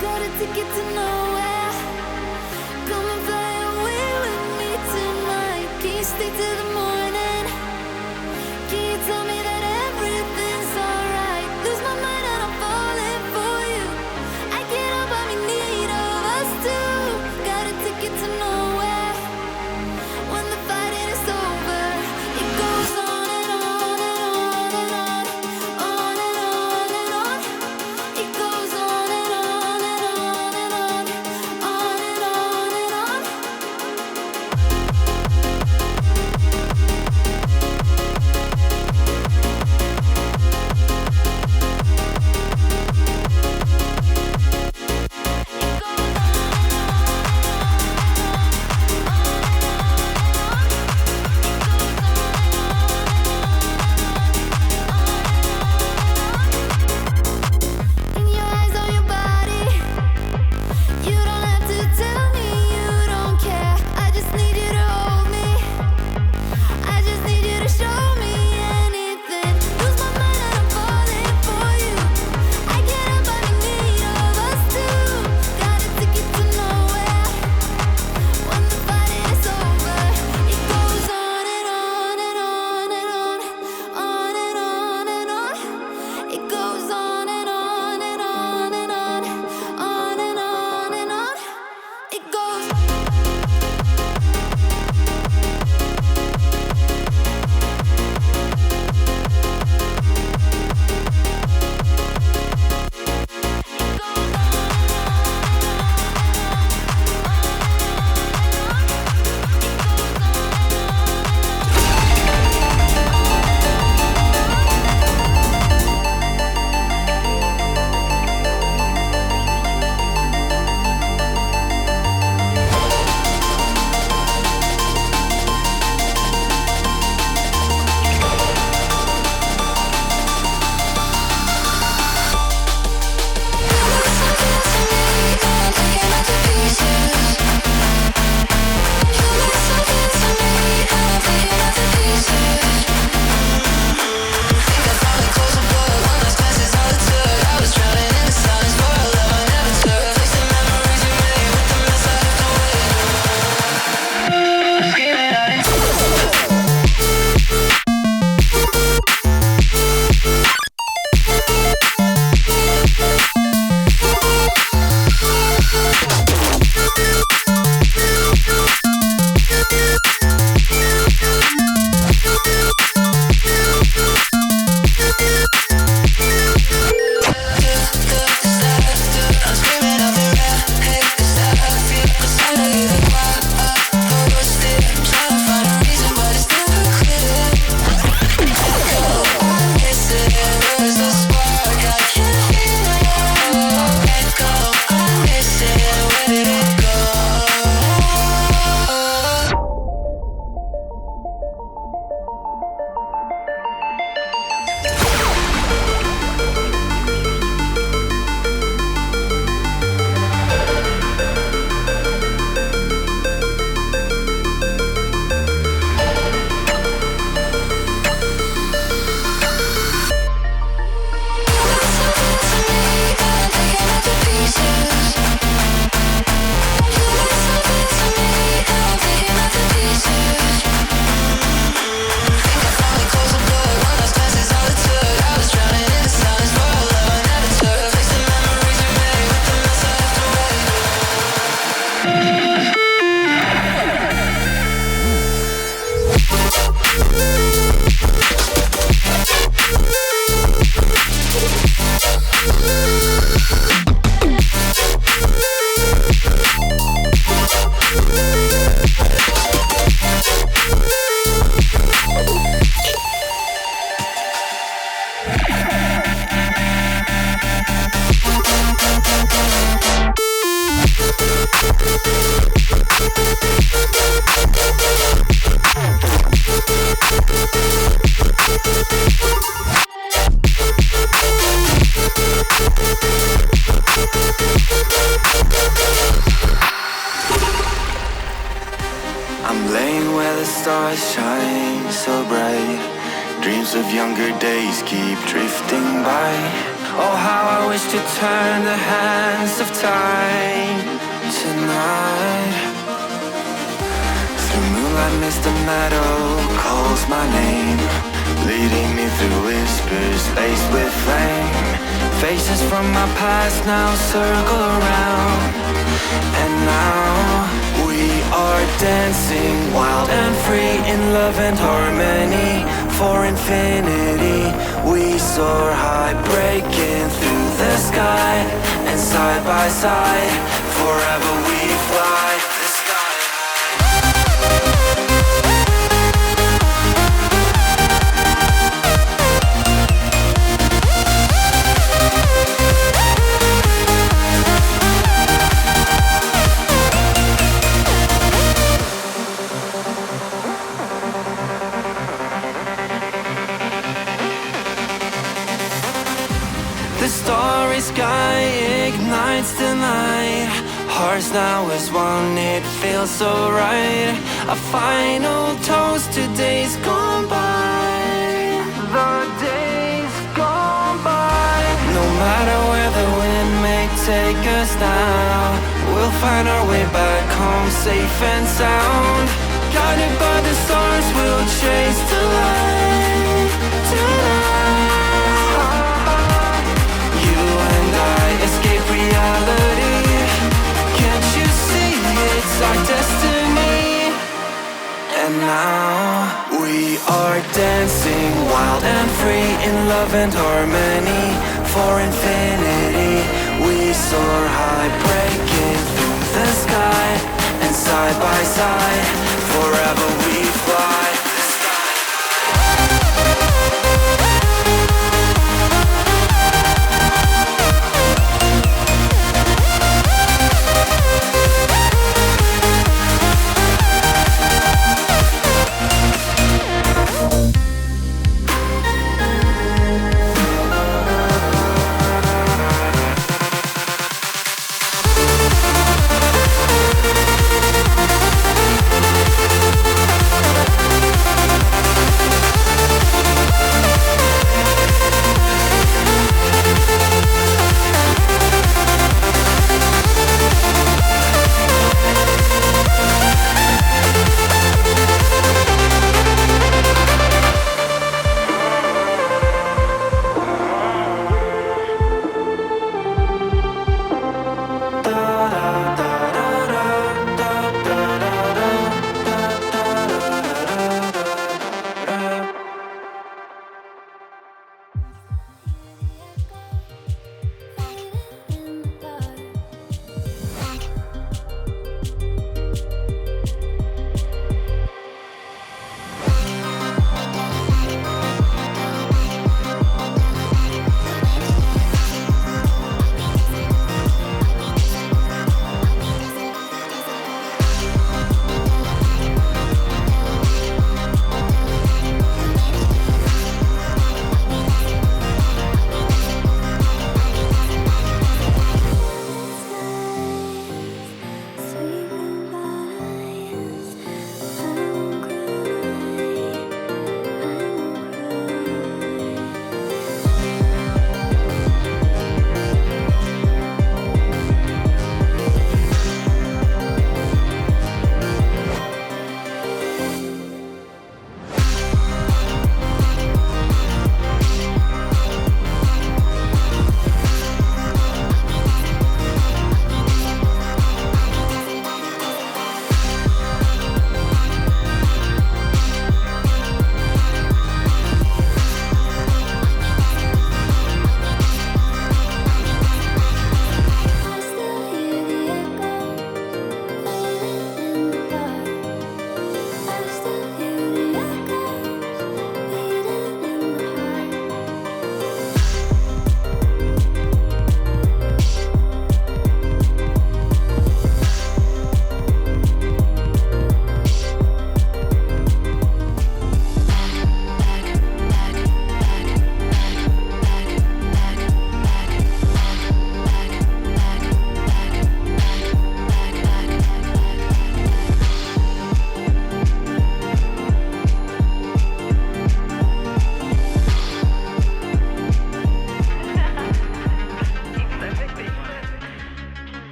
Got a ticket to nowhere. Come and fly away with me tonight. Can you stay till the morning? Can you tell me that everything's alright? Lose my mind and I'm falling for you. I get up, I'm in need of us too. Got a ticket to nowhere. When the fighting is over, it goes on and on and on and on. On and on and on. It goes on and on and on and on. On and on and on. Memories of younger days keep drifting by. Oh, how I wish to turn the hands of time tonight. Through moonlight mist, a meadow calls my name, leading me through whispers laced with flame. Faces from my past now circle around, and now we are dancing wild and free in love and harmony. For infinity we soar high, breaking through the sky, and side by side forever we fly. The sky starry sky ignites the night. Hearts now as one, it feels so right. A final toast to days gone by. The days gone by. No matter where the wind may take us now, we'll find our way back home safe and sound. Guided by the stars, we'll chase the light tonight. Escape reality. Can't you see it's our destiny? And now we are dancing wild and free in love and harmony. For infinity we soar high, breaking through the sky, and side by side forever we fly.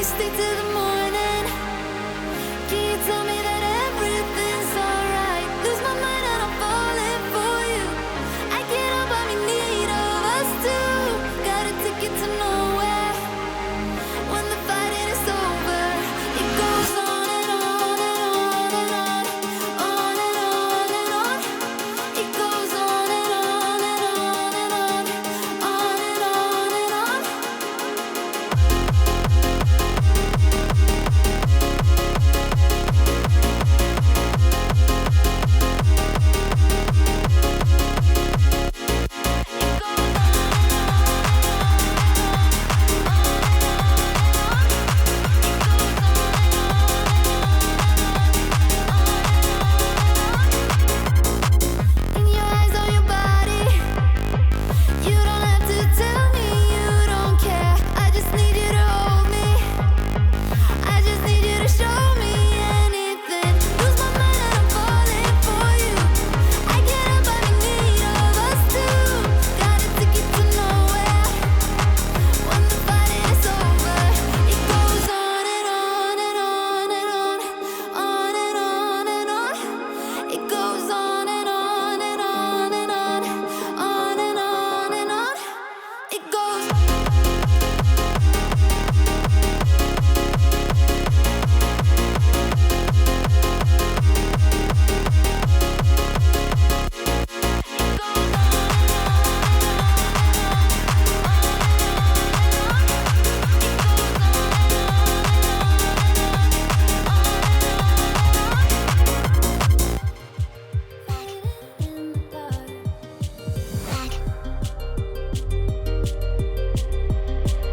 stay till the morning.